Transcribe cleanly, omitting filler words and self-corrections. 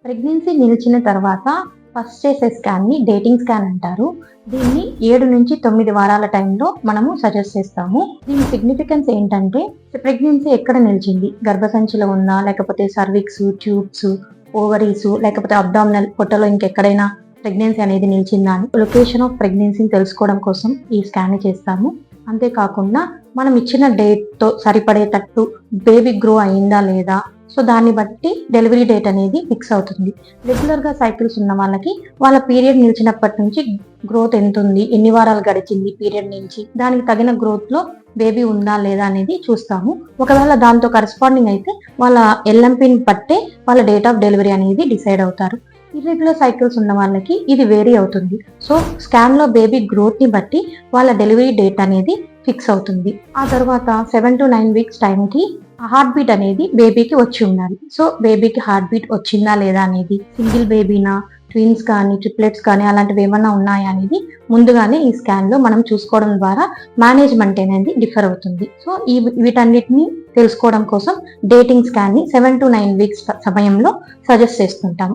Pregnancy నిలిచిన తర్వాత first చేసే స్కాన్‌ని డేటింగ్ స్కాన్ అంటారు. దీన్ని 7-9 వారాల టైంలో మనము సజెస్ట్ చేస్తాము. దీని సిగ్నిఫికెన్స్ ఏంటంటే ప్రెగ్నెన్సీ ఎక్కడ నిలిచింది? గర్భసంచిలో ఉందా? లేకపోతే సర్విక్స్, ట్యూబ్స్, ఓవరీస్ లేకపోతే అబ్డామినల్ పొట్టలో ఇంకెక్కడైనా ప్రెగ్నెన్సీ అనేది నిలిచిందా అని లొకేషన్ ఆఫ్ ప్రెగ్నెన్సీని తెలుసుకోవడం కోసం ఈ స్కాన్ చేస్తాము. అంతేకాకుండా మనం ఇచ్చిన డేట్‌తో సరిపడేటట్టు బేబీ గ్రో అయిందా లేదా? సో దాన్ని బట్టి డెలివరీ డేట్ అనేది ఫిక్స్ అవుతుంది. రెగ్యులర్‌గా సైకిల్స్ ఉన్న వాళ్ళకి వాళ్ళ పీరియడ్ నిలిచినప్పటి నుంచి గ్రోత్ ఎంతుంది? ఎన్ని వారాలు గడిచింది పీరియడ్ నుంచి? దానికి తగిన గ్రోత్‌లో బేబీ ఉందా లేదా అనేది చూస్తాము. ఒకవేళ దాంతో కరెస్పాండింగ్ అయితే వాళ్ళ ఎల్ఎంపీని బట్టే వాళ్ళ డేట్ ఆఫ్ డెలివరీ అనేది డిసైడ్ అవుతారు. ఇర్రెగ్యులర్ సైకిల్స్ ఉన్న వాళ్ళకి ఇది వేరీ అవుతుంది. సో స్కాన్‌లో బేబీ గ్రోత్‌ని బట్టి వాళ్ళ డెలివరీ డేట్ అనేది ఫిక్స్ అవుతుంది. ఆ తర్వాత 7-9 వీక్స్ టైంకి హార్ట్ బీట్ అనేది బేబీకి వచ్చి ఉండాలి. సో బేబీకి హార్ట్ బీట్ వచ్చిందా లేదా అనేది, సింగిల్ బేబీనా, ట్విన్స్ కానీ, ట్రిప్లెట్స్ కానీ అలాంటివి ఏమన్నా ఉన్నాయా అనేది ముందుగానే ఈ స్కాన్‌లో మనం చూసుకోవడం ద్వారా మేనేజ్‌మెంట్ అనేది డిఫర్ అవుతుంది. సో వీటన్నిటిని తెలుసుకోవడం కోసం డేటింగ్ స్కాన్‌ని 7-9 వీక్స్ సమయంలో సజెస్ట్ చేస్తుంటాం.